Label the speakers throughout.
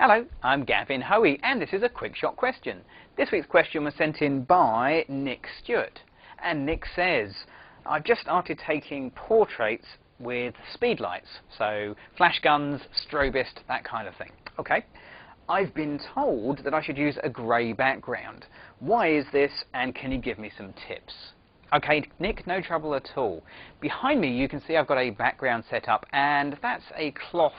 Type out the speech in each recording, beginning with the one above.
Speaker 1: Hello, I'm Gavin Hoey and this is a quick shot question. This week's question was sent in by Nick Stewart, and Nick says, I've just started taking portraits with speed lights, so flash guns, strobist, that kind of thing. Okay, I've been told that I should use a grey background. Why is this, and can you give me some tips? Okay, Nick, no trouble at all. Behind me you can see I've got a background set up, and that's a cloth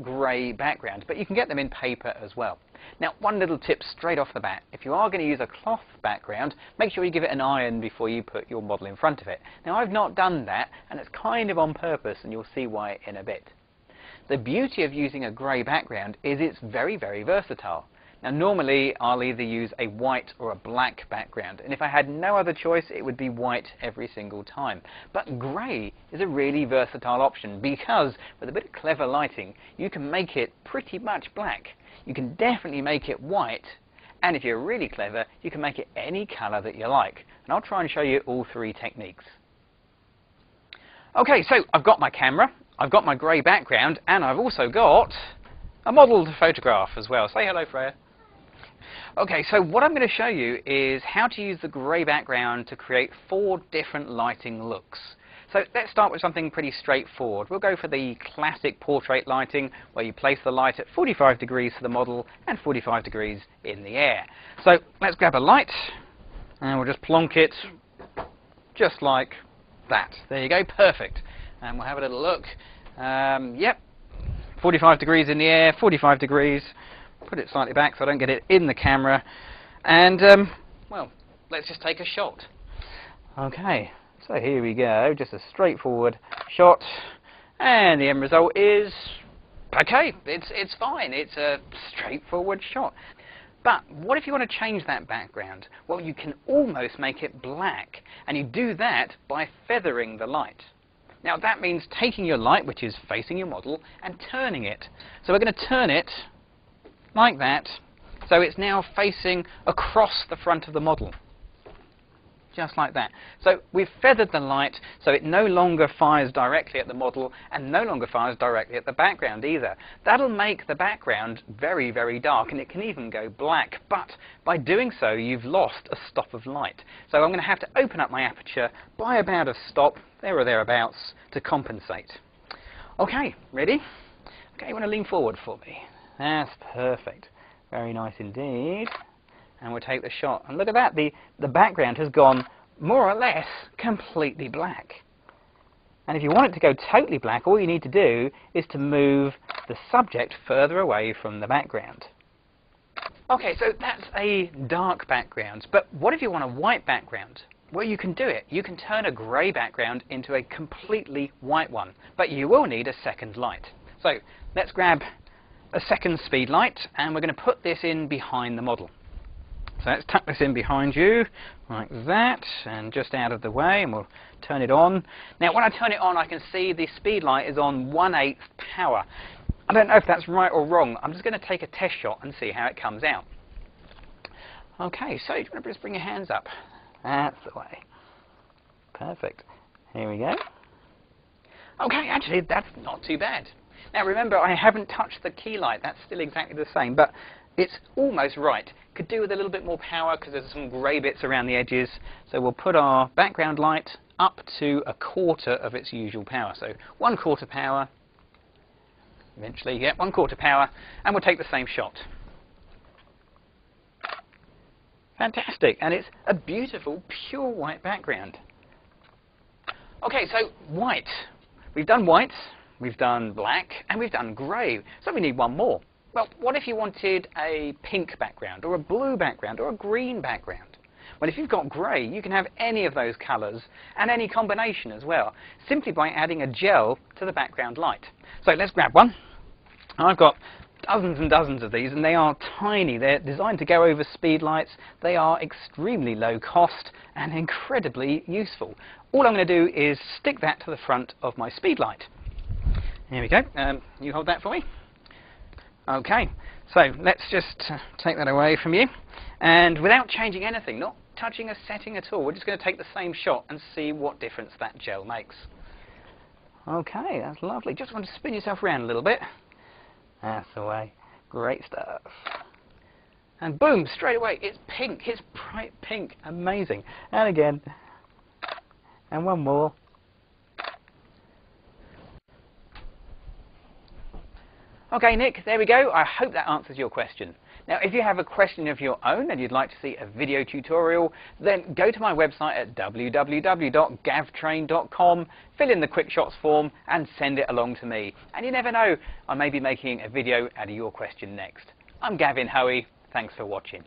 Speaker 1: grey background, but you can get them in paper as well. Now, one little tip straight off the bat: if you are going to use a cloth background, make sure you give it an iron before you put your model in front of it. Now, I've not done that, and it's kind of on purpose, and you'll see why in a bit. The beauty of using a grey background is it's very, very versatile. Now, normally I'll either use a white or a black background, and if I had no other choice it would be white every single time. But grey is a really versatile option because with a bit of clever lighting you can make it pretty much black. You can definitely make it white, and if you're really clever you can make it any colour that you like. And I'll try and show you all three techniques. Okay, so I've got my camera, I've got my grey background, and I've also got a model to photograph as well. Say hello, Freya. Okay, so what I'm going to show you is how to use the grey background to create 4 different lighting looks. So let's start with something pretty straightforward. We'll go for the classic portrait lighting, where you place the light at 45 degrees for the model and 45 degrees in the air. So let's grab a light and we'll just plonk it just like that. There you go, perfect. And we'll have a little look. Yep, 45 degrees in the air, 45 degrees. Put it slightly back so I don't get it in the camera, and well, let's just take a shot. Okay, so here we go, just a straightforward shot, and the end result is okay. It's fine. It's a straightforward shot. But what if you want to change that background? Well, you can almost make it black, and you do that by feathering the light. Now that means taking your light, which is facing your model, and turning it. So we're going to turn it like that, so it's now facing across the front of the model, just like that. So we've feathered the light so it no longer fires directly at the model and no longer fires directly at the background either. That'll make the background very, very dark, and it can even go black, but by doing so you've lost a stop of light. So I'm going to have to open up my aperture by about a stop, there or thereabouts, to compensate. Okay, ready? Okay, you want to lean forward for me. That's perfect. Very nice indeed. And we'll take the shot. And look at that, the background has gone more or less completely black. And if you want it to go totally black, all you need to do is to move the subject further away from the background. Okay, so that's a dark background. But what if you want a white background? Well, you can do it. You can turn a grey background into a completely white one. But you will need a second light. So let's grab a second speed light, and we're going to put this in behind the model. So let's tuck this in behind you like that, and just out of the way, and we'll turn it on. Now when I turn it on I can see the speed light is on 1/8 power. I don't know if that's right or wrong. I'm just going to take a test shot and see how it comes out. Okay, so do you want to just bring your hands up? That's the way. Perfect. Here we go. Okay, actually that's not too bad. Now remember, I haven't touched the key light, that's still exactly the same, but it's almost right. Could do with a little bit more power because there's some grey bits around the edges, so we'll put our background light up to 1/4 of its usual power. So 1/4 power, eventually get 1/4 power, and we'll take the same shot. Fantastic, and it's a beautiful pure white background. Okay, so white. We've done white. We've done black, and we've done grey, so we need one more. Well, what if you wanted a pink background, or a blue background, or a green background? Well, if you've got grey, you can have any of those colours, and any combination as well, simply by adding a gel to the background light. So let's grab one. I've got dozens and dozens of these, and they are tiny. They're designed to go over speed lights. They are extremely low cost and incredibly useful. All I'm going to do is stick that to the front of my speed light. Here we go. You hold that for me. Okay, so let's just take that away from you. And without changing anything, not touching a setting at all, we're just going to take the same shot and see what difference that gel makes. Okay, that's lovely. Just want to spin yourself around a little bit. That's the way. Great stuff. And boom, straight away, it's pink. It's bright pink. Amazing. And again. And one more. Okay, Nick, there we go. I hope that answers your question. Now, if you have a question of your own and you'd like to see a video tutorial, then go to my website at www.gavtrain.com, fill in the quick shots form and send it along to me. And you never know, I may be making a video out of your question next. I'm Gavin Hoey. Thanks for watching.